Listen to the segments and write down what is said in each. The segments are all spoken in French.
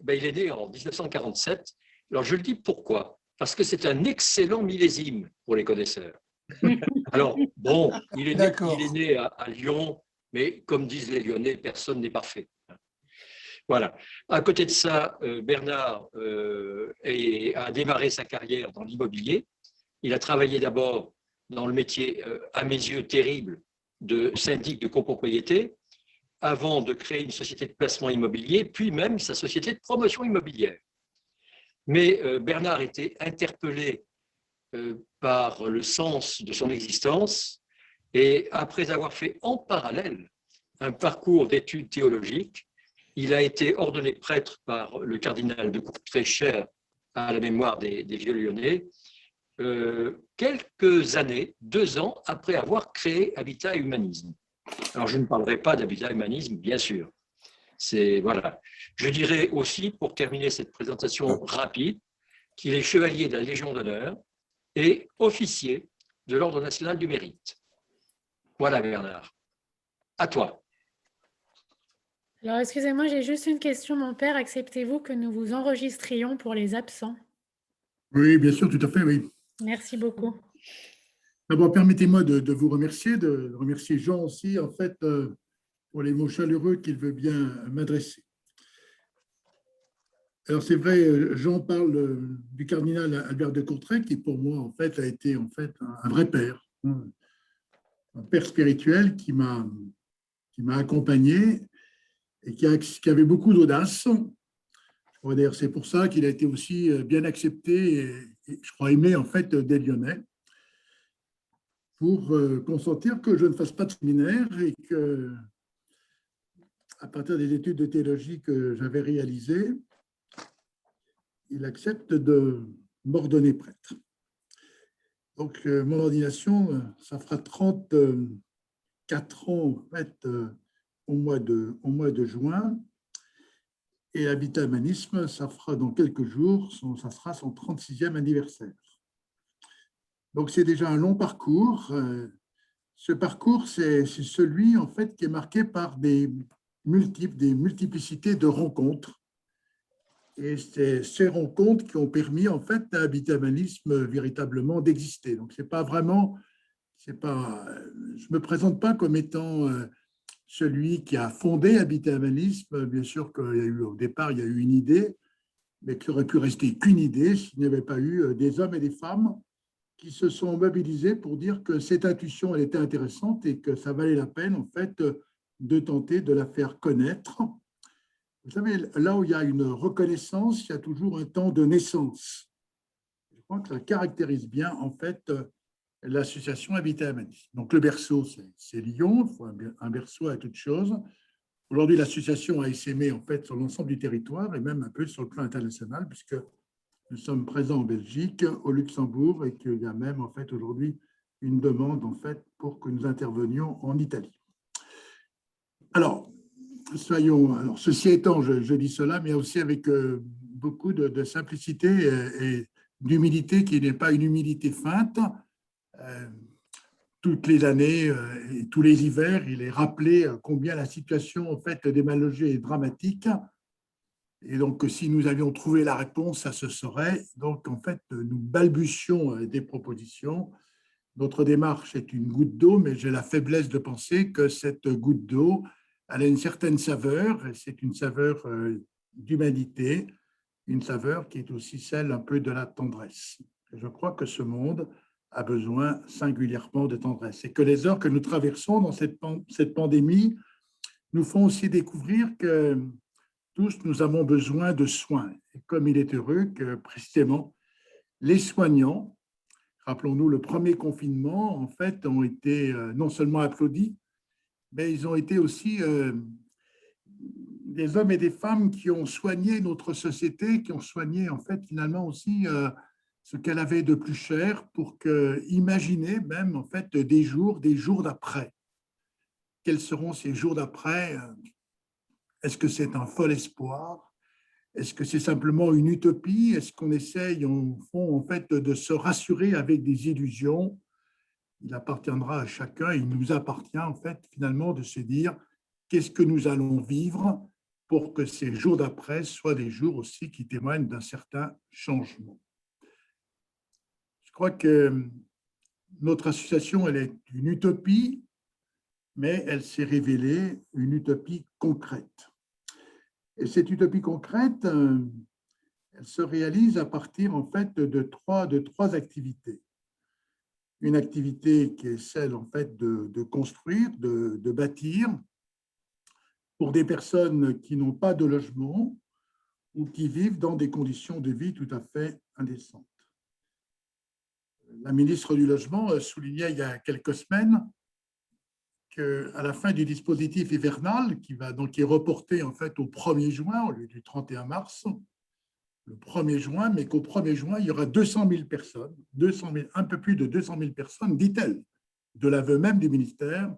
ben, il est né en 1947. Alors, je le dis pourquoi? Parce que c'est un excellent millésime pour les connaisseurs. Alors, bon, il est né à Lyon, mais comme disent les Lyonnais, personne n'est parfait. Voilà. À côté de ça, Bernard a démarré sa carrière dans l'immobilier. Il a travaillé d'abord dans le métier, à mes yeux, terrible, de syndic de copropriété, avant de créer une société de placement immobilier, puis même sa société de promotion immobilière. Mais Bernard était interpellé par le sens de son existence et après avoir fait en parallèle un parcours d'études théologiques, il a été ordonné prêtre par le cardinal de Courtrai, cher à la mémoire des vieux Lyonnais, quelques années, 2 ans après avoir créé Habitat et Humanisme. Alors, je ne parlerai pas d'Habitat et Humanisme, bien sûr. Voilà. Je dirais aussi, pour terminer cette présentation rapide, qu'il est chevalier de la Légion d'honneur et officier de l'Ordre national du mérite. Voilà, Bernard. À toi. Alors, excusez-moi, j'ai juste une question, mon père. Acceptez-vous que nous vous enregistrions pour les absents? Oui, bien sûr, tout à fait, oui. Merci beaucoup. D'abord, permettez-moi de vous remercier, de remercier Jean aussi, en fait, pour les mots chaleureux qu'il veut bien m'adresser. Alors, c'est vrai, Jean parle du cardinal Albert de Courtrai, qui pour moi, en fait, a été en fait un vrai père, un père spirituel qui m'a accompagné et qui avait beaucoup d'audace. D'ailleurs, c'est pour ça qu'il a été aussi bien accepté et je crois aimé en fait des Lyonnais, pour consentir que je ne fasse pas de séminaire et que, à partir des études de théologie que j'avais réalisées, il accepte de m'ordonner prêtre. Donc, mon ordination, ça fera 34 ans en fait, au mois de juin. Et Habitat Humanisme, ça fera dans quelques jours, ça sera son 36e anniversaire. Donc, c'est déjà un long parcours. Ce parcours, c'est celui, en fait, qui est marqué par des multiplicités de rencontres. Et c'est ces rencontres qui ont permis, en fait, à Habitat Humanisme véritablement d'exister. Donc, c'est pas vraiment, je ne me présente pas comme étant celui qui a fondé Habitat Humanisme. Bien sûr qu'au départ, il y a eu une idée, mais qui aurait pu rester qu'une idée s'il n'y avait pas eu des hommes et des femmes qui se sont mobilisés pour dire que cette intuition, elle était intéressante et que ça valait la peine, en fait, de tenter de la faire connaître. Vous savez, là où il y a une reconnaissance, il y a toujours un temps de naissance. Je crois que ça caractérise bien, en fait, l'association Habitat Humanisme. Donc, le berceau, c'est Lyon, il faut un berceau à toute chose. Aujourd'hui, l'association a essaimé, en fait, sur l'ensemble du territoire et même un peu sur le plan international, puisque nous sommes présents en Belgique, au Luxembourg, et qu'il y a même, en fait, aujourd'hui, une demande, en fait, pour que nous intervenions en Italie. Alors, ceci étant, je dis cela, mais aussi avec beaucoup de simplicité et d'humilité qui n'est pas une humilité feinte. Toutes les années et tous les hivers, il est rappelé combien la situation, en fait, des mal logés est dramatique. Et donc, si nous avions trouvé la réponse, ça se saurait. Donc, en fait, nous balbutions des propositions. Notre démarche est une goutte d'eau, mais j'ai la faiblesse de penser que cette goutte d'eau, elle a une certaine saveur, et c'est une saveur d'humanité, une saveur qui est aussi celle un peu de la tendresse. Et je crois que ce monde a besoin singulièrement de tendresse et que les heures que nous traversons dans cette pandémie nous font aussi découvrir que tous nous avons besoin de soins. Et comme il est heureux que précisément les soignants, rappelons-nous, le premier confinement, en fait, ont été non seulement applaudis, mais ils ont été aussi des hommes et des femmes qui ont soigné notre société, qui ont soigné, en fait, finalement aussi ce qu'elle avait de plus cher pour imaginer même, en fait, des jours d'après. Quels seront ces jours d'après? Est-ce que c'est un fol espoir? Est-ce que c'est simplement une utopie? Est-ce qu'on essaye, au fond, en fait, de se rassurer avec des illusions? Il appartiendra à chacun, il nous appartient, en fait, finalement, de se dire qu'est-ce que nous allons vivre pour que ces jours d'après soient des jours aussi qui témoignent d'un certain changement. Je crois que notre association, elle est une utopie, mais elle s'est révélée une utopie concrète. Et cette utopie concrète, elle se réalise à partir en fait de trois activités. Une activité qui est celle en fait de construire, de bâtir pour des personnes qui n'ont pas de logement ou qui vivent dans des conditions de vie tout à fait indécentes. La ministre du Logement soulignait il y a quelques semaines qu'à la fin du dispositif hivernal, qui est reporté en fait au 1er juin au lieu du 31 mars, le 1er juin, mais qu'au 1er juin, il y aura 200 000 personnes, un peu plus de 200 000 personnes, dit-elle, de l'aveu même du ministère,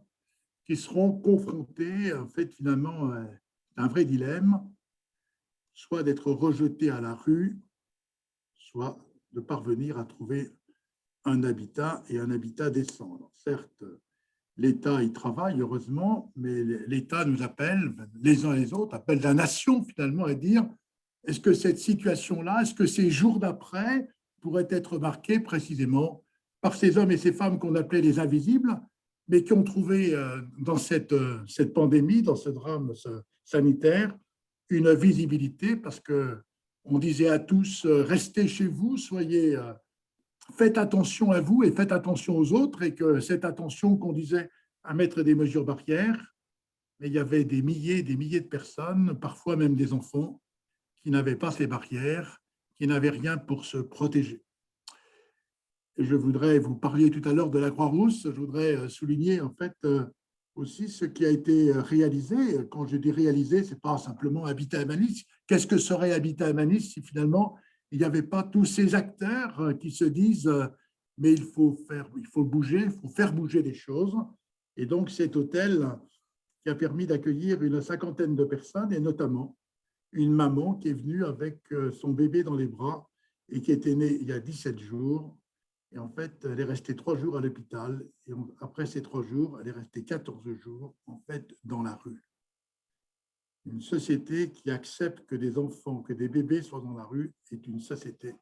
qui seront confrontées, en fait, finalement, à un vrai dilemme, soit d'être rejetées à la rue, soit de parvenir à trouver un habitat et un habitat décent. Alors, certes, l'État y travaille, heureusement, mais l'État nous appelle, les uns et les autres, appelle la nation, finalement, à dire est-ce que cette situation-là, est-ce que ces jours d'après pourraient être marqués précisément par ces hommes et ces femmes qu'on appelait les invisibles, mais qui ont trouvé dans cette pandémie, dans ce drame sanitaire, une visibilité parce qu'on disait à tous restez chez vous, faites attention à vous et faites attention aux autres, et que cette attention qu'on disait à mettre des mesures barrières, mais il y avait des milliers de personnes, parfois même des enfants, qui n'avaient pas ces barrières, qui n'avaient rien pour se protéger. Et je voudrais, vous parliez tout à l'heure de la Croix-Rousse, je voudrais souligner en fait aussi ce qui a été réalisé. Quand je dis réalisé, ce n'est pas simplement Habitat Humanis. Qu'est-ce que serait Habitat Humanis si finalement il n'y avait pas tous ces acteurs qui se disent mais il faut bouger, il faut faire bouger les choses. Et donc cet hôtel qui a permis d'accueillir une 50aine de personnes, et notamment une maman qui est venue avec son bébé dans les bras et qui était née il y a 17 jours. Et en fait, elle est restée 3 jours à l'hôpital. Et après ces 3 jours, elle est restée 14 jours en fait dans la rue. Une société qui accepte que des enfants, que des bébés soient dans la rue est une société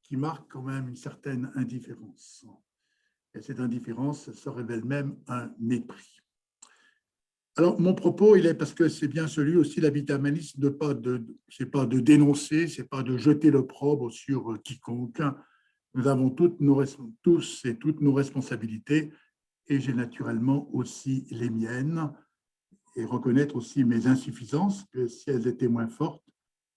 qui marque quand même une certaine indifférence. Et cette indifférence se révèle même un mépris. Alors, mon propos, il est parce que c'est bien celui aussi, l'habitat humaniste, ce n'est pas de dénoncer, ce n'est pas de jeter l'opprobre sur quiconque. Nous avons tous et toutes nos responsabilités, et j'ai naturellement aussi les miennes, et reconnaître aussi mes insuffisances, que si elles étaient moins fortes,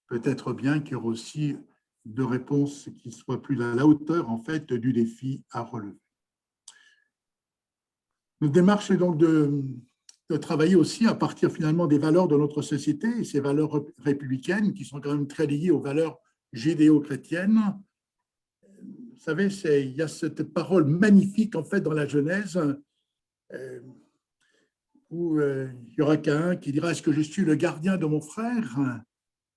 peut-être bien qu'il y aurait aussi de réponses qui soient plus à la hauteur, en fait, du défi à relever. Notre démarche est donc de travailler aussi à partir finalement des valeurs de notre société, et ces valeurs républicaines qui sont quand même très liées aux valeurs judéo-chrétiennes. Vous savez, il y a cette parole magnifique en fait dans la Genèse où il y aura qu'un qui dira est-ce que je suis le gardien de mon frère?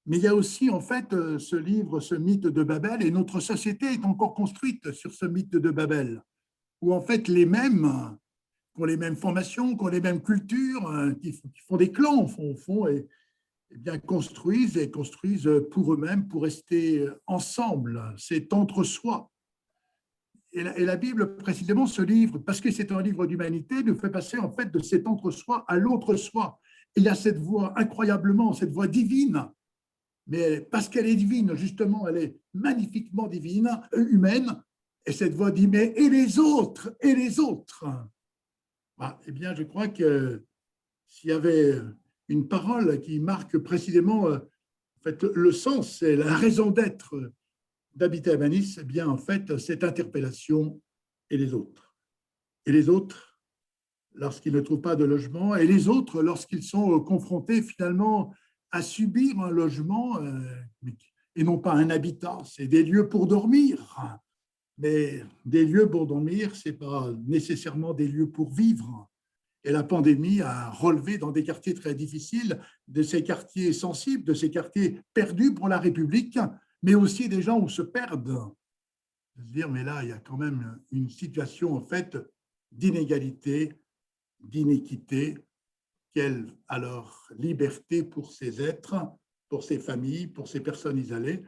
Mais il y a aussi en fait ce livre, ce mythe de Babel, et notre société est encore construite sur ce mythe de Babel, où en fait les mêmes qui ont les mêmes formations, qui ont les mêmes cultures, qui font des clans au fond, et bien construisent pour eux-mêmes, pour rester ensemble. C'est entre soi. Et la Bible, précisément, ce livre, parce que c'est un livre d'humanité, nous fait passer en fait de cet entre-soi à l'autre-soi. Et il y a cette voix, incroyablement, cette voix divine, mais parce qu'elle est divine, justement, elle est magnifiquement divine, humaine, et cette voix dit, mais et les autres? Et les autres? Eh bien, je crois que s'il y avait une parole qui marque précisément en fait, le sens et la raison d'être d'Habitat Humanis, eh bien, en fait, cette interpellation et les autres. Et les autres, lorsqu'ils ne trouvent pas de logement, et les autres, lorsqu'ils sont confrontés finalement à subir un logement, et non pas un habitat, c'est des lieux pour dormir. Mais des lieux pour dormir, ce n'est pas nécessairement des lieux pour vivre. Et la pandémie a relevé dans des quartiers très difficiles, de ces quartiers sensibles, de ces quartiers perdus pour la République, mais aussi des gens où se perdent. Se dire, mais là, il y a quand même une situation en fait d'inégalité, d'inéquité, quelle alors liberté pour ces êtres, pour ces familles, pour ces personnes isolées,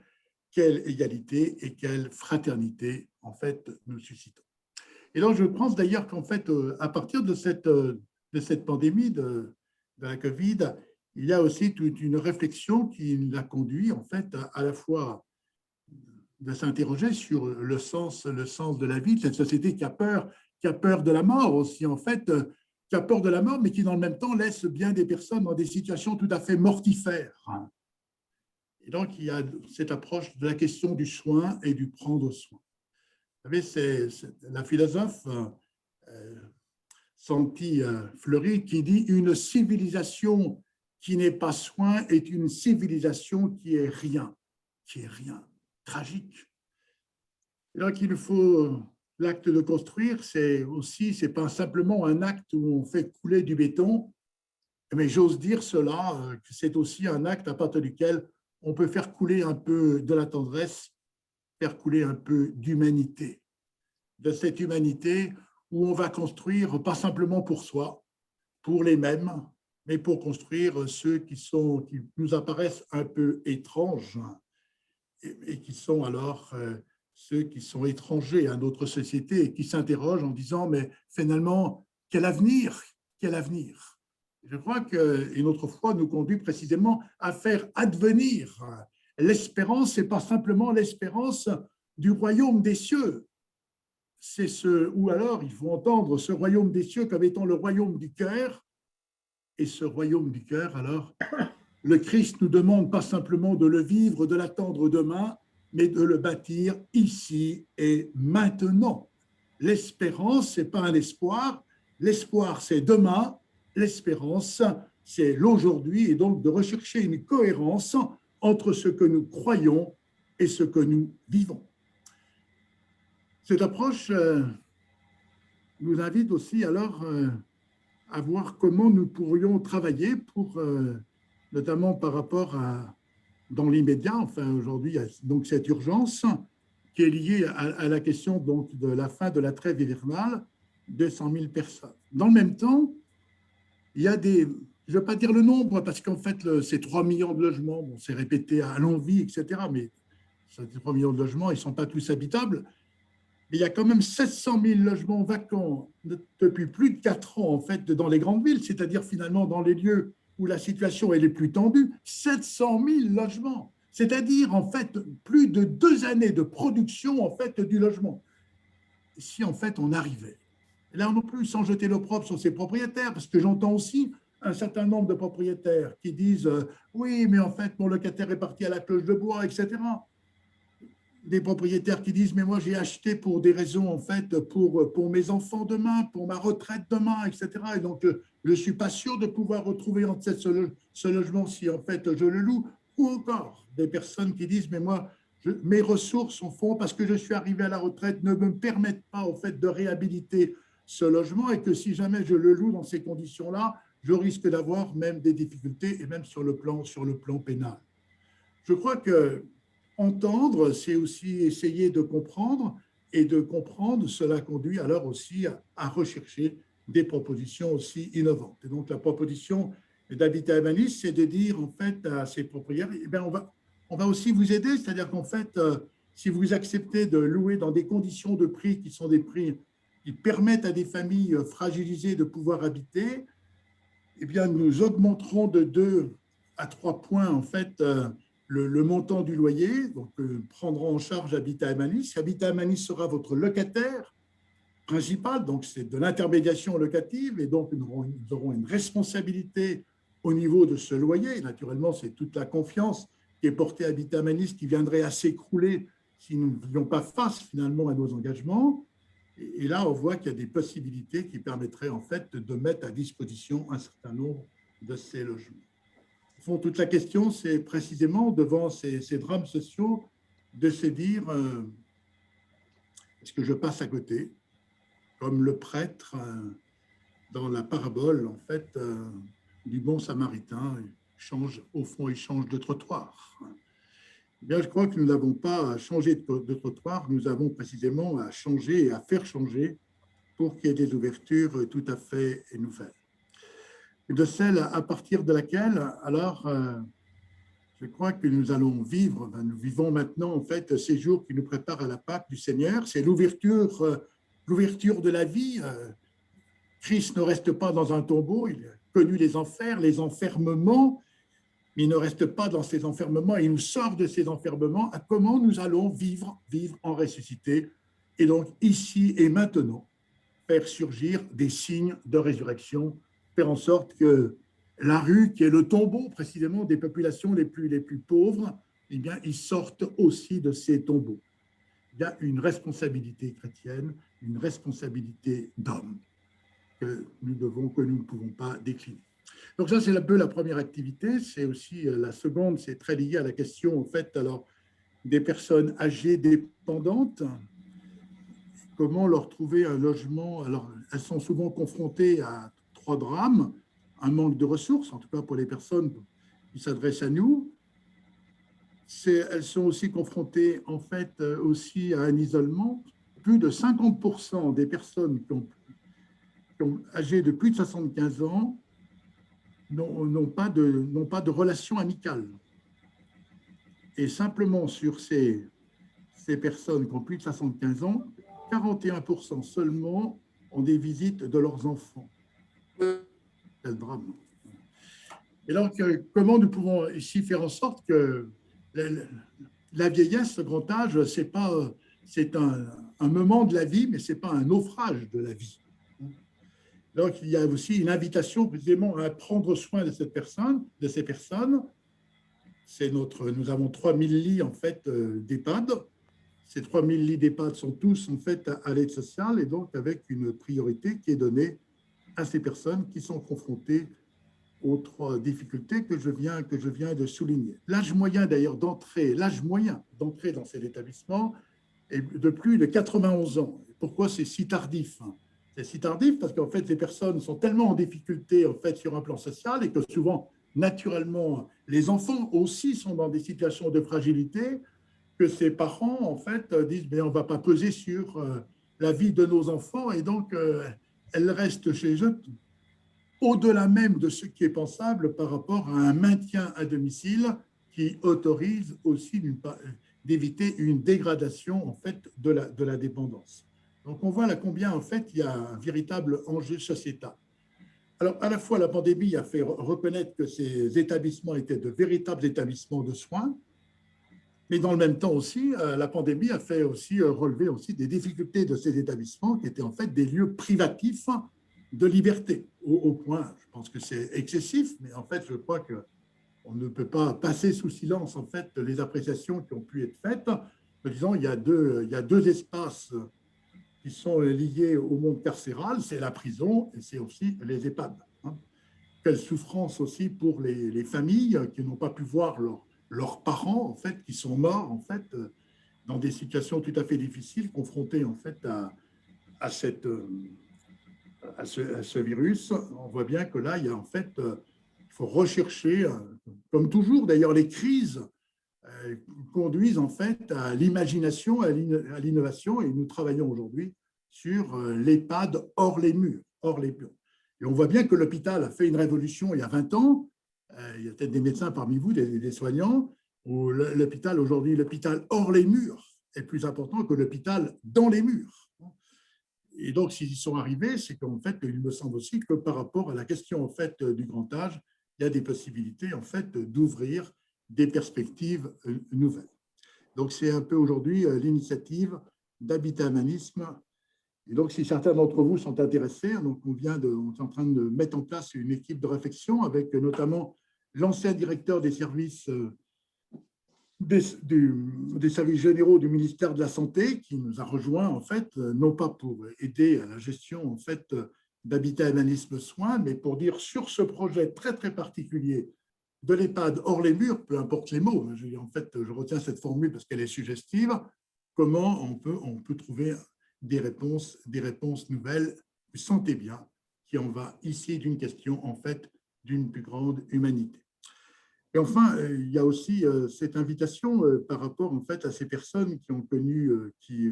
quelle égalité et quelle fraternité, en fait, nous suscitons. Et donc, je pense d'ailleurs qu'en fait, à partir de cette pandémie de la Covid, il y a aussi toute une réflexion qui l'a conduit, en fait, à la fois de s'interroger sur le sens de la vie de cette société qui a peur de la mort aussi, en fait, qui a peur de la mort, mais qui, dans le même temps, laisse bien des personnes dans des situations tout à fait mortifères. Et donc, il y a cette approche de la question du soin et du prendre soin. Vous savez, c'est la philosophe Santi Fleury qui dit « Une civilisation qui n'est pas soin est une civilisation qui est rien, tragique. » Donc, il faut… L'acte de construire, c'est pas simplement un acte où on fait couler du béton, mais j'ose dire cela, que c'est aussi un acte à partir duquel on peut faire couler un peu de la tendresse, faire couler un peu d'humanité. De cette humanité où on va construire pas simplement pour soi, pour les mêmes, mais pour construire ceux qui nous apparaissent un peu étranges et qui sont alors ceux qui sont étrangers à notre société et qui s'interrogent en disant « mais finalement, quel avenir ? Quel avenir ?» Je crois qu'une autre foi nous conduit précisément à faire advenir l'espérance, ce n'est pas simplement l'espérance du royaume des cieux, ou alors il faut entendre ce royaume des cieux comme étant le royaume du cœur, et ce royaume du cœur, alors, le Christ nous demande pas simplement de le vivre, de l'attendre demain, mais de le bâtir ici et maintenant. L'espérance, ce n'est pas un espoir, l'espoir, c'est demain, l'espérance, c'est l'aujourd'hui, et donc de rechercher une cohérence entre ce que nous croyons et ce que nous vivons. Cette approche nous invite aussi alors à voir comment nous pourrions travailler pour, notamment par rapport à, dans l'immédiat, enfin aujourd'hui, il y a donc cette urgence qui est liée à la question donc de la fin de la trêve hivernale, 200 000 personnes. Dans le même temps, il y a des, je ne veux pas dire le nombre, parce qu'en fait, ces 3 millions de logements, bon, c'est répété à l'envi, etc., mais ces 3 millions de logements, ils ne sont pas tous habitables. Mais il y a quand même 700 000 logements vacants depuis plus de 4 ans, en fait, dans les grandes villes, c'est-à-dire finalement dans les lieux où la situation est les plus tendue, 700 000 logements, c'est-à-dire en fait plus de 2 années de production en fait du logement. Et si en fait on arrivait, et là non plus sans jeter l'opprobre sur ces propriétaires, parce que j'entends aussi un certain nombre de propriétaires qui disent oui, mais en fait mon locataire est parti à la cloche de bois, etc. Des propriétaires qui disent mais moi j'ai acheté pour des raisons en fait pour mes enfants demain, pour ma retraite demain, etc. Et donc je ne suis pas sûr de pouvoir retrouver en fait ce logement si en fait je le loue. Ou encore des personnes qui disent mais moi mes ressources au fond parce que je suis arrivé à la retraite ne me permettent pas en fait de réhabiliter ce logement et que si jamais je le loue dans ces conditions-là, je risque d'avoir même des difficultés et même sur le plan pénal. Je crois que entendre, c'est aussi essayer de comprendre, et de comprendre, cela conduit alors aussi à rechercher des propositions aussi innovantes. Et donc, la proposition d'Habitat Humaniste, c'est de dire en fait à ces propriétaires, eh bien, on va aussi vous aider, c'est-à-dire qu'en fait, si vous acceptez de louer dans des conditions de prix qui sont des prix qui permettent à des familles fragilisées de pouvoir habiter, eh bien, nous augmenterons de 2 à 3 points en fait le montant du loyer, donc prendra en charge Habitat Humaniste. Habitat Humaniste sera votre locataire principal, donc c'est de l'intermédiation locative, et donc nous aurons une responsabilité au niveau de ce loyer. Et naturellement, c'est toute la confiance qui est portée à Habitat Humaniste qui viendrait à s'écrouler si nous ne faisions pas face finalement à nos engagements. Et là, on voit qu'il y a des possibilités qui permettraient en fait de mettre à disposition un certain nombre de ces logements. Au fond, toute la question, c'est précisément devant ces drames sociaux de se dire est-ce que je passe à côté, comme le prêtre dans la parabole en fait du bon samaritain change de trottoir. Eh bien, je crois que nous n'avons pas à changer de trottoir, nous avons précisément à changer et à faire changer pour qu'il y ait des ouvertures tout à fait nouvelles. de celle à partir de laquelle, alors, je crois que nous allons vivre, nous vivons maintenant en fait ces jours qui nous préparent à la Pâque du Seigneur. C'est l'ouverture de la vie. Christ ne reste pas dans un tombeau, il a connu les enfers, les enfermements, mais il ne reste pas dans ces enfermements, il nous sort de ces enfermements. À comment nous allons vivre en ressuscité, et donc ici et maintenant, faire surgir des signes de résurrection, faire en sorte que la rue, qui est le tombeau précisément des populations les plus pauvres, eh bien, ils sortent aussi de ces tombeaux. Il y a une responsabilité chrétienne, une responsabilité d'homme que nous ne pouvons pas décliner. Donc ça, c'est un peu la première activité. C'est aussi la seconde, c'est très lié à la question, en fait, alors, des personnes âgées dépendantes. Comment leur trouver un logement? Alors, elles sont souvent confrontées à 3 drames, un manque de ressources, en tout cas pour les personnes qui s'adressent à nous. Elles sont aussi confrontées, en fait, aussi à un isolement. Plus de 50% des personnes âgées de plus de 75 ans n'ont pas de relation amicale. Et simplement sur ces personnes qui ont plus de 75 ans, 41% seulement ont des visites de leurs enfants. C'est le drame. Et donc, comment nous pouvons ici faire en sorte que la vieillesse, le grand âge, c'est un moment de la vie, mais ce n'est pas un naufrage de la vie. Donc, il y a aussi une invitation précisément à prendre soin de ces personnes. Nous avons 3000 lits en fait d'EHPAD. Ces 3000 lits d'EHPAD sont tous en fait à l'aide sociale, et donc avec une priorité qui est donnée à ces personnes qui sont confrontées aux 3 difficultés que je viens de souligner. L'âge moyen d'ailleurs d'entrée dans cet établissement est de plus de 91 ans. Pourquoi c'est si tardif? C'est si tardif parce qu'en fait, les personnes sont tellement en difficulté en fait, sur un plan social, et que souvent, naturellement, les enfants aussi sont dans des situations de fragilité, que ces parents en fait, disent mais on ne va pas peser sur la vie de nos enfants, et donc elles restent chez eux au-delà même de ce qui est pensable par rapport à un maintien à domicile qui autorise aussi d'éviter une dégradation en fait, de la dépendance. Donc, on voit là combien, en fait, il y a un véritable enjeu sociétal. Alors, à la fois, la pandémie a fait reconnaître que ces établissements étaient de véritables établissements de soins, mais dans le même temps aussi, la pandémie a fait aussi relever aussi des difficultés de ces établissements qui étaient en fait des lieux privatifs de liberté, au point, je pense que c'est excessif, mais en fait, je crois qu'on ne peut pas passer sous silence, en fait, les appréciations qui ont pu être faites. Disons, il y a deux espaces qui sont liés au monde carcéral, c'est la prison et c'est aussi les EHPAD. Quelle souffrance aussi pour les familles qui n'ont pas pu voir leurs parents, en fait, qui sont morts, en fait, dans des situations tout à fait difficiles, confrontés, en fait, à ce virus. On voit bien que là, il y a en fait, il faut rechercher, comme toujours, d'ailleurs, les crises conduisent en fait à l'imagination, à l'innovation, et nous travaillons aujourd'hui sur l'EHPAD hors les murs, Et on voit bien que l'hôpital a fait une révolution il y a 20 ans. Il y a peut-être des médecins parmi vous, des soignants, où l'hôpital aujourd'hui, l'hôpital hors les murs est plus important que l'hôpital dans les murs. Et donc, s'ils y sont arrivés, c'est qu'en fait, il me semble aussi que par rapport à la question en fait, du grand âge, il y a des possibilités en fait, d'ouvrir des perspectives nouvelles. Donc, c'est un peu aujourd'hui l'initiative d'Habitat Humanisme. Et donc, si certains d'entre vous sont intéressés, donc on est en train de mettre en place une équipe de réflexion avec notamment l'ancien directeur des services des services généraux du ministère de la Santé, qui nous a rejoints, en fait, non pas pour aider à la gestion en fait, d'Habitat Humanisme Soins, mais pour dire sur ce projet très, très particulier de l'EHPAD hors les murs, peu importe les mots, en fait, je retiens cette formule parce qu'elle est suggestive, comment on peut trouver des réponses nouvelles. Vous sentez bien qu'il en va ici d'une question, en fait, d'une plus grande humanité. Et enfin, il y a aussi cette invitation par rapport en fait, à ces personnes qui ont connu, qui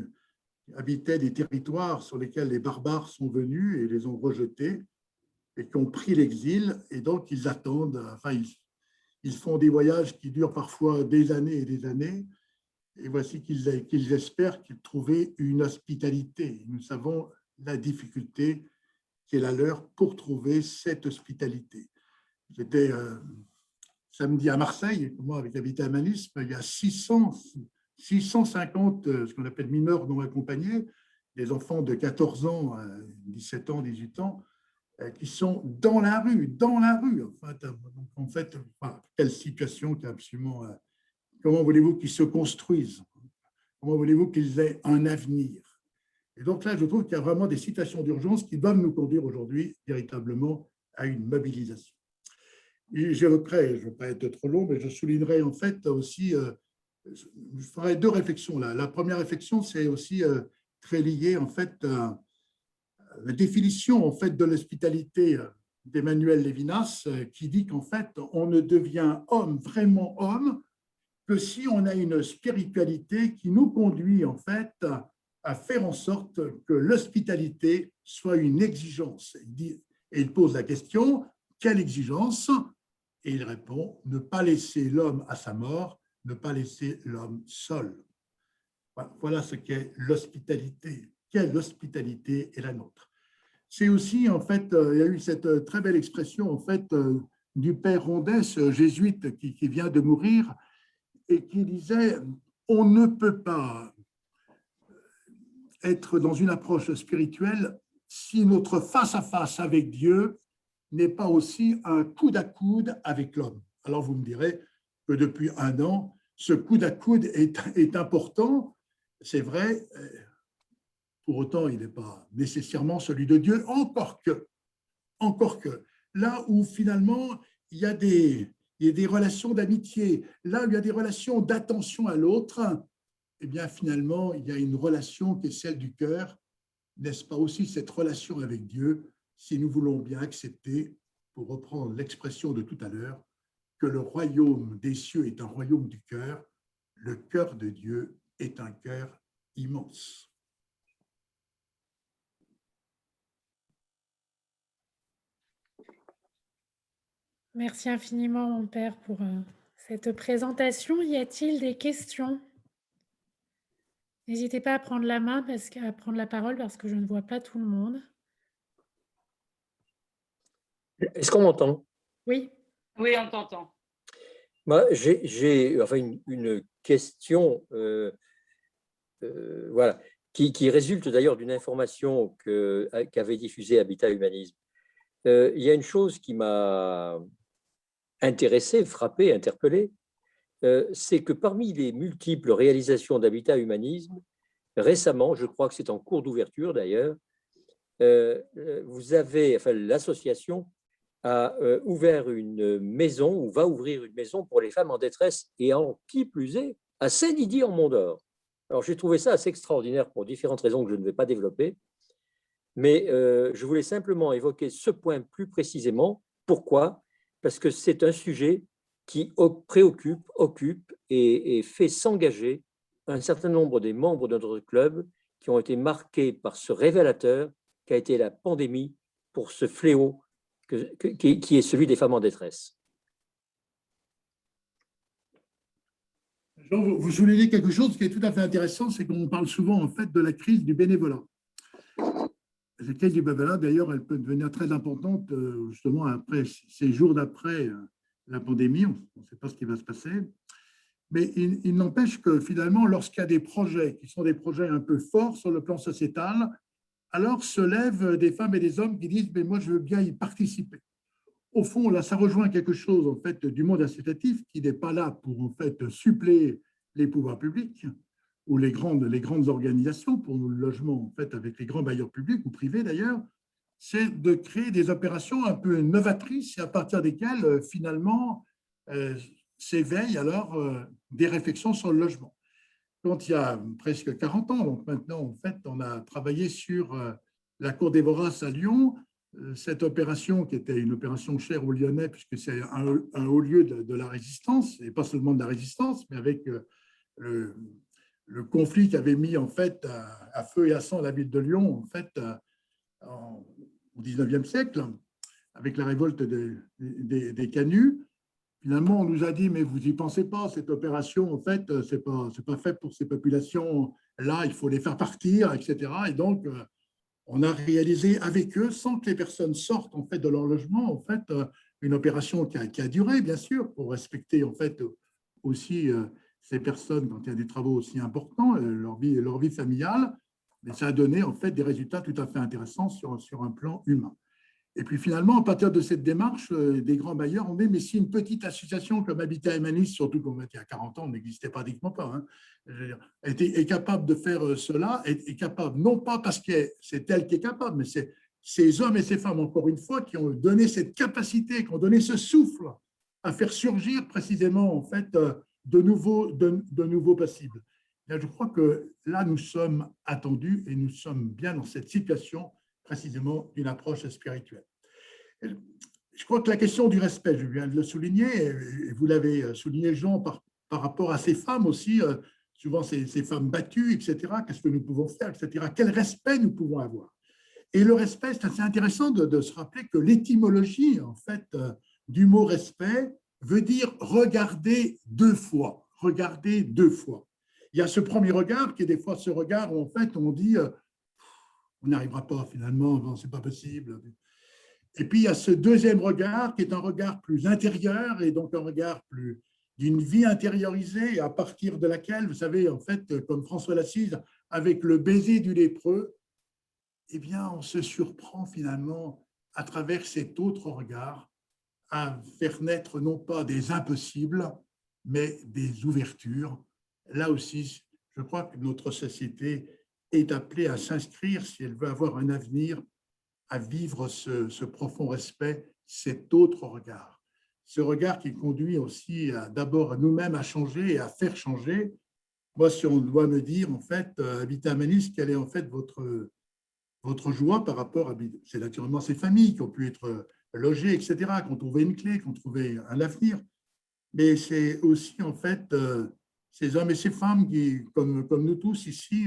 habitaient des territoires sur lesquels les barbares sont venus et les ont rejetés. et qui ont pris l'exil, et donc ils attendent, enfin, ils font des voyages qui durent parfois des années et des années, et voici qu'ils espèrent qu'ils trouvaient une hospitalité. Nous savons la difficulté qui est la leur pour trouver cette hospitalité. J'étais samedi à Marseille, moi avec Habitat Humanisme, il y a 650 ce qu'on appelle mineurs non accompagnés, des enfants de 14 ans, 17 ans, 18 ans, qui sont dans la rue. En fait, quelle situation qui est absolument… Comment voulez-vous qu'ils se construisent? Comment voulez-vous qu'ils aient un avenir? Et donc là, je trouve qu'il y a vraiment des situations d'urgence qui doivent nous conduire aujourd'hui véritablement à une mobilisation. J'évoquerai, je ne veux pas être trop long, mais je soulignerai en fait aussi, je ferai deux réflexions là. La première réflexion, c'est aussi très lié en fait à la définition en fait de l'hospitalité d'Emmanuel Lévinas, qui dit qu'en fait, on ne devient homme, vraiment homme, que si on a une spiritualité qui nous conduit en fait à faire en sorte que l'hospitalité soit une exigence. Et il pose la question, quelle exigence? Et il répond, ne pas laisser l'homme à sa mort, ne pas laisser l'homme seul. Voilà ce qu'est l'hospitalité. Quelle hospitalité est la nôtre? C'est aussi, en fait, il y a eu cette très belle expression, en fait, du père Rondès, jésuite, qui vient de mourir, et qui disait, on ne peut pas être dans une approche spirituelle si notre face-à-face avec Dieu n'est pas aussi un coude à coude avec l'homme. Alors vous me direz que depuis un an, ce coude à coude est important, c'est vrai, pour autant il n'est pas nécessairement celui de Dieu, encore que, là où finalement il y a des relations d'amitié, là où il y a des relations d'attention à l'autre, eh bien finalement il y a une relation qui est celle du cœur, n'est-ce pas aussi cette relation avec Dieu, si nous voulons bien accepter, pour reprendre l'expression de tout à l'heure, que le royaume des cieux est un royaume du cœur, le cœur de Dieu est un cœur immense. Merci infiniment, mon père, pour cette présentation. Y a-t-il des questions? N'hésitez pas à prendre la parole parce que je ne vois pas tout le monde. Est-ce qu'on m'entend? Oui. Oui, on t'entend. Moi, j'ai enfin, une question voilà, qui résulte d'ailleurs d'une information qu'avait diffusée Habitat Humanisme. Il y a une chose qui m'a intéressé, frappé, interpellé, c'est que parmi les multiples réalisations d'Habitat Humanisme, récemment, je crois que c'est en cours d'ouverture d'ailleurs, vous avez, enfin, l'association a ouvert une maison ou va ouvrir une maison pour les femmes en détresse et en qui plus est à Saint-Didier en Mont-d'Or. Alors j'ai trouvé ça assez extraordinaire pour différentes raisons que je ne vais pas développer, mais je voulais simplement évoquer ce point plus précisément. Pourquoi? Parce que c'est un sujet qui préoccupe, occupe et fait s'engager un certain nombre des membres de notre club qui ont été marqués par ce révélateur qu'a été la pandémie pour ce fléau qui est celui des femmes en détresse. Jean, vous soulignez quelque chose qui est tout à fait intéressant, c'est qu'on parle souvent en fait de la crise du bénévolat. Cette crise du bénévolat, d'ailleurs, elle peut devenir très importante justement après ces jours d'après la pandémie. On ne sait pas ce qui va se passer. Mais il n'empêche que finalement, lorsqu'il y a des projets qui sont des projets un peu forts sur le plan sociétal, alors se lèvent des femmes et des hommes qui disent « mais moi, je veux bien y participer ». Au fond, là, ça rejoint quelque chose en fait, du monde associatif qui n'est pas là pour en fait, suppléer les pouvoirs publics ou les grandes organisations pour le logement, en fait, avec les grands bailleurs publics ou privés d'ailleurs, c'est de créer des opérations un peu novatrices et à partir desquelles, finalement, s'éveillent alors des réflexions sur le logement. Quand il y a presque 40 ans, donc maintenant, en fait, on a travaillé sur la cour des Voraces à Lyon, cette opération qui était une opération chère aux Lyonnais, puisque c'est un haut lieu de la résistance, et pas seulement de la résistance, mais avec le conflit qui avait mis en fait à feu et à sang la ville de Lyon en fait au XIXe siècle. avec la révolte des Canuts. Finalement, on nous a dit, mais vous n'y pensez pas, cette opération, en fait, ce n'est pas fait pour ces populations-là, il faut les faire partir, etc. Et donc, on a réalisé avec eux, sans que les personnes sortent en fait, de leur logement, en fait, une opération qui a duré, bien sûr, pour respecter en fait, aussi ces personnes quand il y a des travaux aussi importants, leur vie familiale. Mais ça a donné en fait, des résultats tout à fait intéressants sur un plan humain. Et puis finalement, à partir de cette démarche, des grands bailleurs ont dit, mais si une petite association comme Habitat Humaniste, surtout qu'on était à 40 ans, n'existait pratiquement pas, hein, est capable de faire cela, est capable, non pas parce que c'est elle qui est capable, mais c'est ces hommes et ces femmes, encore une fois, qui ont donné cette capacité, qui ont donné ce souffle à faire surgir précisément en fait, de nouveaux passibles. Et je crois que là, nous sommes attendus et nous sommes bien dans cette situation précisément d'une approche spirituelle. Je crois que la question du respect, je viens de le souligner, et vous l'avez souligné, Jean, par rapport à ces femmes aussi, souvent ces femmes battues, etc., qu'est-ce que nous pouvons faire, etc., quel respect nous pouvons avoir. Et le respect, c'est assez intéressant de se rappeler que l'étymologie, en fait, du mot respect veut dire regarder deux fois, regarder deux fois. Il y a ce premier regard qui est des fois ce regard où, en fait, on dit on n'arrivera pas finalement, ce n'est pas possible. Et puis, il y a ce deuxième regard qui est un regard plus intérieur et donc un regard plus d'une vie intériorisée à partir de laquelle, vous savez, en fait, comme François d'Assise, avec le baiser du lépreux, eh bien, on se surprend finalement à travers cet autre regard à faire naître non pas des impossibles, mais des ouvertures. Là aussi, je crois que notre société est appelée à s'inscrire, si elle veut avoir un avenir, à vivre ce profond respect, cet autre regard. Ce regard qui conduit aussi d'abord nous-mêmes à changer et à faire changer. Moi, si on doit me dire, en fait, Habitat Humaniste, quelle est en fait votre joie par rapport à… C'est naturellement ces familles qui ont pu être logées, etc., qui ont trouvé une clé, qui ont trouvé un avenir. Mais c'est aussi, en fait, ces hommes et ces femmes qui, comme nous tous ici,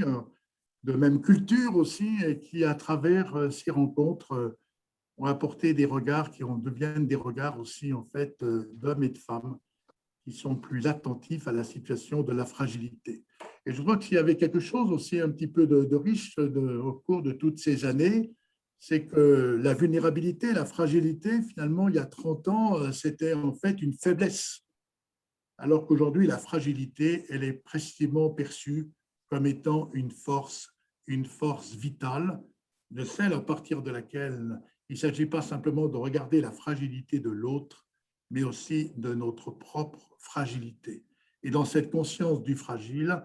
de même culture aussi, et qui, à travers ces rencontres, ont apporté des regards qui deviennent des regards aussi, en fait, d'hommes et de femmes qui sont plus attentifs à la situation de la fragilité. Et je crois qu'il y avait quelque chose aussi un petit peu de riche au cours de toutes ces années, c'est que la vulnérabilité, la fragilité, finalement, il y a 30 ans, c'était en fait une faiblesse. Alors qu'aujourd'hui, la fragilité, elle est précisément perçue comme étant une force vitale, de celle à partir de laquelle il ne s'agit pas simplement de regarder la fragilité de l'autre, mais aussi de notre propre fragilité. Et dans cette conscience du fragile,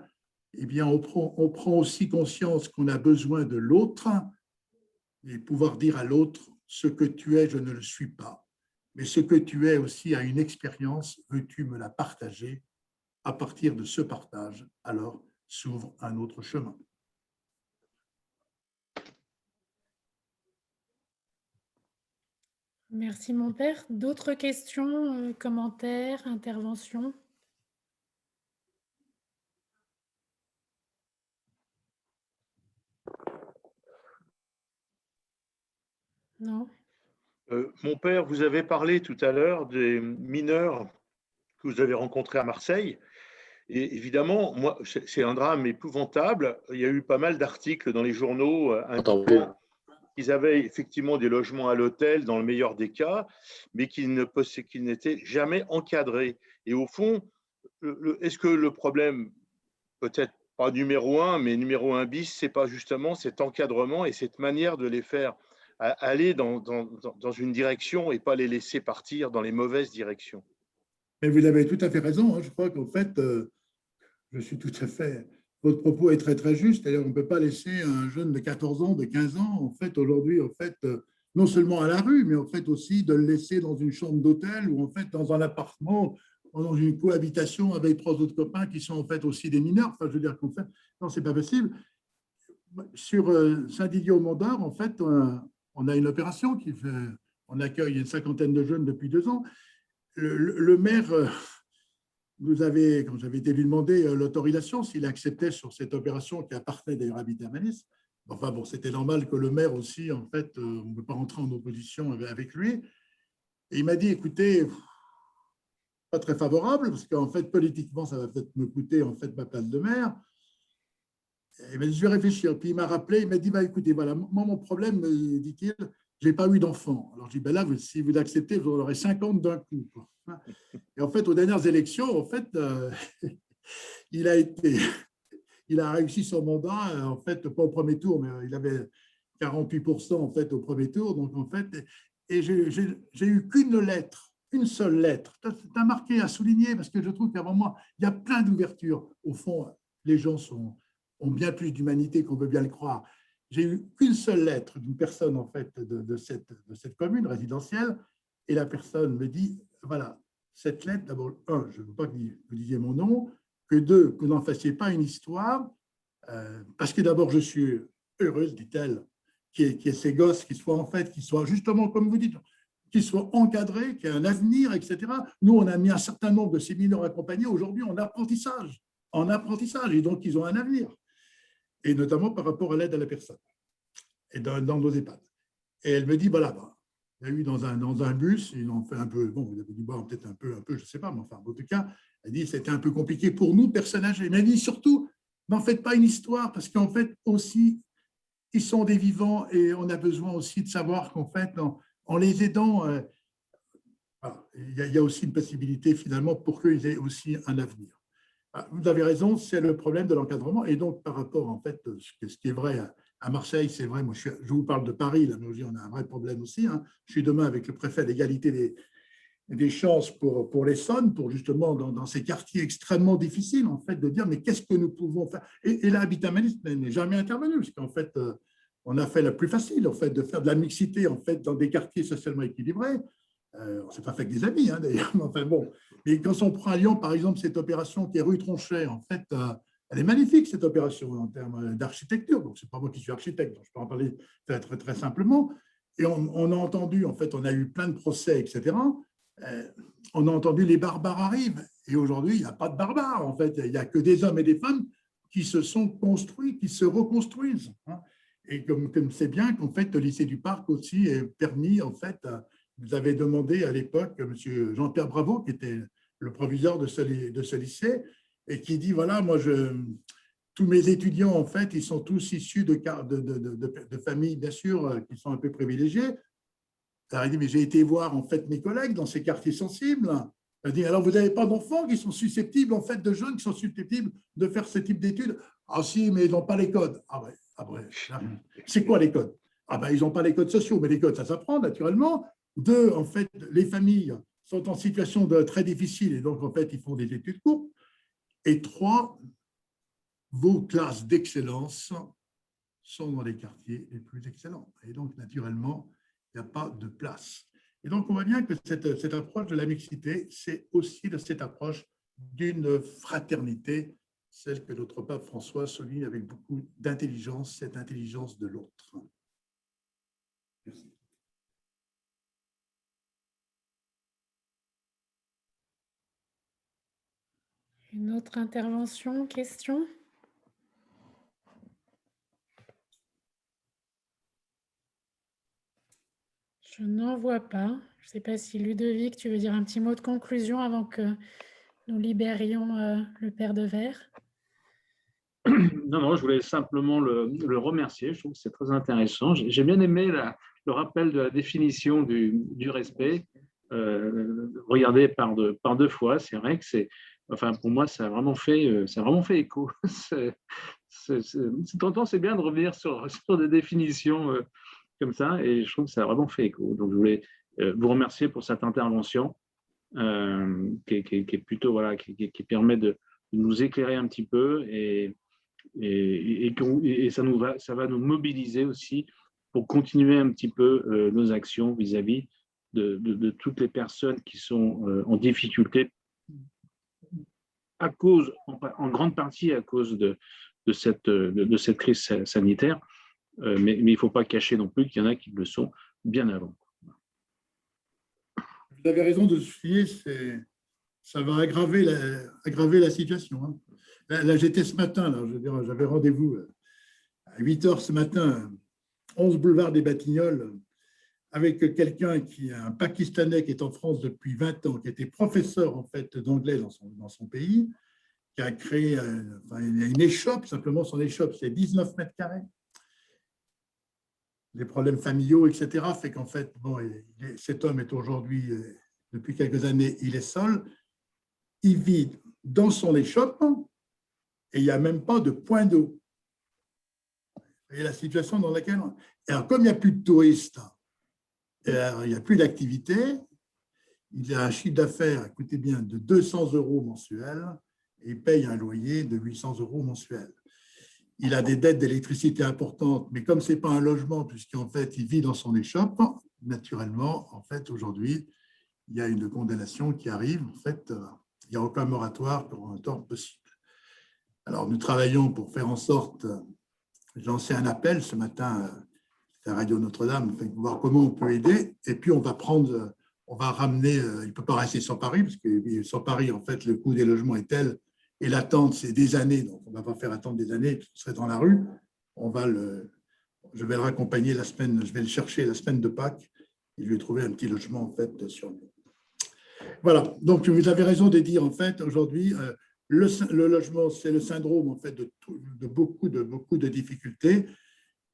eh bien, on prend aussi conscience qu'on a besoin de l'autre et pouvoir dire à l'autre, ce que tu es, je ne le suis pas, mais ce que tu es aussi a une expérience, veux-tu me la partager? À partir de ce partage, alors s'ouvre un autre chemin. Merci, mon père. D'autres questions, commentaires, interventions? Non. Mon père, vous avez parlé tout à l'heure des mineurs que vous avez rencontrés à Marseille. Et évidemment, moi, c'est un drame épouvantable. Il y a eu pas mal d'articles dans les journaux indiquant qu'ils avaient effectivement des logements à l'hôtel dans le meilleur des cas, mais qu'ils n'étaient jamais encadrés. Et au fond, est-ce que le problème, peut-être pas numéro 1, mais numéro 1 bis, c'est pas justement cet encadrement et cette manière de les faire aller dans une direction et pas les laisser partir dans les mauvaises directions? Mais vous avez tout à fait raison. Je crois qu'en fait, je suis tout à fait… Votre propos est très, très juste. On ne peut pas laisser un jeune de 14 ans, de 15 ans, en fait, aujourd'hui, en fait, non seulement à la rue, mais en fait aussi de le laisser dans une chambre d'hôtel ou en fait dans un appartement, dans une cohabitation avec 3 autres copains qui sont en fait aussi des mineurs. Enfin, je veux dire qu'en fait, non, c'est pas possible. Sur Saint-Didier-au-Mont-d'Or, en fait, on a une opération qui fait… On accueille une 50aine de jeunes depuis 2 ans. Le maire… quand j'avais été lui demander l'autorisation, s'il acceptait sur cette opération qui appartenait d'ailleurs à Habitat Humaniste, Enfin bon, c'était normal que le maire aussi, en fait, on ne peut pas rentrer en opposition avec lui. Et il m'a dit, écoutez, pas très favorable, parce qu'en fait, politiquement, ça va peut-être me coûter en fait ma place de maire. Et je vais réfléchir. Puis il m'a rappelé, il m'a dit, bah, écoutez, voilà, moi, mon problème, dit-il, je n'ai pas eu d'enfant. Alors je dis, ben là, si vous l'acceptez, vous en aurez 50 d'un coup. Et en fait, aux dernières élections, en fait, il a réussi son mandat, en fait, pas au premier tour, mais il avait 48% en fait au premier tour. Donc en fait, et j'ai eu qu'une lettre, une seule lettre. C'est un marqué à souligner parce que je trouve qu'avant moi, il y a plein d'ouvertures. Au fond, les gens ont bien plus d'humanité qu'on veut bien le croire. J'ai eu qu'une seule lettre d'une personne en fait de cette commune résidentielle, et la personne me dit, voilà, cette lettre, d'abord, un, je ne veux pas que vous disiez mon nom, que deux, que vous n'en fassiez pas une histoire, parce que d'abord, je suis heureuse, dit-elle, qu'il y ait ces gosses qui soient en fait, qui soient justement, comme vous dites, qui soient encadrés, qui aient un avenir, etc. Nous, on a mis un certain nombre de ces mineurs accompagnés aujourd'hui en apprentissage, et donc ils ont un avenir, et notamment par rapport à l'aide à la personne, et dans nos EHPAD. Et elle me dit, voilà, il y a eu dans un bus, ils ont fait un peu, bon, vous avez dit, bon, peut-être un peu, je ne sais pas, mais enfin, en tout cas, elle dit, c'était un peu compliqué pour nous, personnes âgées. Mais elle dit surtout, n'en faites pas une histoire, parce qu'en fait, aussi, ils sont des vivants et on a besoin aussi de savoir qu'en fait, en les aidant, il y a aussi une possibilité finalement pour qu'ils aient aussi un avenir. Vous avez raison, c'est le problème de l'encadrement. Et donc, par rapport, en fait, ce qui est vrai à Marseille, c'est vrai, moi, je vous parle de Paris, là, mais aujourd'hui, on a un vrai problème aussi. Hein. Je suis demain avec le préfet à l'égalité des chances pour l'Essonne, pour justement, dans ces quartiers extrêmement difficiles, en fait, de dire, mais qu'est-ce que nous pouvons faire? Et l'habitat humaniste n'est jamais intervenu, parce qu'en fait, on a fait la plus facile, en fait, de faire de la mixité, en fait, dans des quartiers socialement équilibrés. On ne s'est pas fait avec des amis, hein, d'ailleurs. Enfin, bon. Mais quand on prend à Lyon, par exemple, cette opération qui est rue Tronchet, en fait, elle est magnifique, cette opération, en termes d'architecture. Donc, ce n'est pas moi qui suis architecte, donc je peux en parler très, très, très simplement. Et on a entendu, en fait, on a eu plein de procès, etc. On a entendu les barbares arrivent. Et aujourd'hui, il n'y a pas de barbares, en fait. Il n'y a que des hommes et des femmes qui se sont construits, qui se reconstruisent. Hein. Et comme c'est bien qu'en fait, le lycée du Parc aussi est permis, en fait, vous avez demandé à l'époque, M. Jean-Pierre Bravo, qui était le proviseur de ce lycée, et qui dit, voilà, moi, tous mes étudiants, en fait, ils sont tous issus de familles, bien sûr, qui sont un peu privilégiées. Alors, il dit, mais j'ai été voir, en fait, mes collègues dans ces quartiers sensibles. Il dit, alors, vous n'avez pas d'enfants qui sont susceptibles, en fait, de jeunes qui sont susceptibles de faire ce type d'études? Ah si, mais ils n'ont pas les codes. Ah ouais, c'est quoi les codes? Ah ben, ils n'ont pas les codes sociaux, mais les codes, ça s'apprend naturellement. Deux, en fait, les familles sont en situation très difficile et donc, en fait, ils font des études courtes. Et trois, vos classes d'excellence sont dans les quartiers les plus excellents. Et donc, naturellement, il n'y a pas de place. Et donc, on voit bien que cette approche de la mixité, c'est aussi de cette approche d'une fraternité, celle que notre pape François souligne avec beaucoup d'intelligence, cette intelligence de l'autre. Merci. Une autre intervention, question? Je n'en vois pas. Je ne sais pas si Ludovic, tu veux dire un petit mot de conclusion avant que nous libérions le père de Verre. Non, je voulais simplement le remercier. Je trouve que c'est très intéressant. J'ai bien aimé le rappel de la définition du respect, regardé par deux fois. C'est vrai que enfin, pour moi, ça a vraiment fait écho. De temps en temps, c'est bien de revenir sur des définitions comme ça, et je trouve que ça a vraiment fait écho. Donc, je voulais vous remercier pour cette intervention qui est plutôt, voilà, qui permet de nous éclairer un petit peu et ça va nous mobiliser aussi pour continuer un petit peu nos actions vis-à-vis de toutes les personnes qui sont en difficulté en grande partie à cause de cette crise sanitaire, mais il ne faut pas cacher non plus qu'il y en a qui le sont bien avant. Vous avez raison de se fier, ça va aggraver la situation. Hein. Là, j'étais ce matin, là, je veux dire, j'avais rendez-vous à 8 heures ce matin, 11 boulevard des Batignolles, avec quelqu'un qui est un Pakistanais qui est en France depuis 20 ans, qui était professeur en fait d'anglais dans son pays, qui a créé une échoppe, simplement son échoppe, c'est 19 mètres carrés. Les problèmes familiaux, etc., fait qu'en fait, bon, cet homme est aujourd'hui, depuis quelques années, il est seul, il vit dans son échoppe et il n'y a même pas de point d'eau. Et la situation dans laquelle... Alors, comme il n'y a plus de touristes, il n'y a plus d'activité, il a un chiffre d'affaires, écoutez bien, de 200 € mensuels et il paye un loyer de 800 € mensuels. Il a des dettes d'électricité importantes, mais comme ce n'est pas un logement, puisqu'en fait, il vit dans son échoppe, naturellement, en fait, aujourd'hui, il y a une condamnation qui arrive. En fait, il n'y a aucun moratoire pour un temps possible. Alors, nous travaillons pour faire en sorte, j'ai lancé un appel ce matin à Radio Notre-Dame, pour voir comment on peut aider, et puis on va ramener, il ne peut pas rester sans Paris, parce que sans Paris, en fait, le coût des logements est tel, et l'attente, c'est des années, donc on ne va pas faire attendre des années, parce qu'il serait dans la rue. Je vais le raccompagner la semaine, je vais le chercher la semaine de Pâques, et je vais trouver un petit logement, en fait, sur lui. Voilà, donc vous avez raison de dire, en fait, aujourd'hui, le logement, c'est le syndrome, en fait, de beaucoup de difficultés,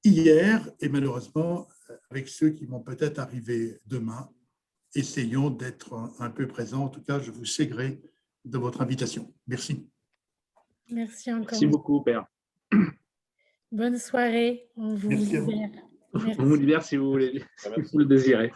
hier, et malheureusement, avec ceux qui vont peut-être arriver demain. Essayons d'être un peu présents. En tout cas, je vous sais gré de votre invitation. Merci. Merci encore. Merci beaucoup, Père. Bonne soirée. On vous libère. On vous libère si vous voulez, si vous le désirez.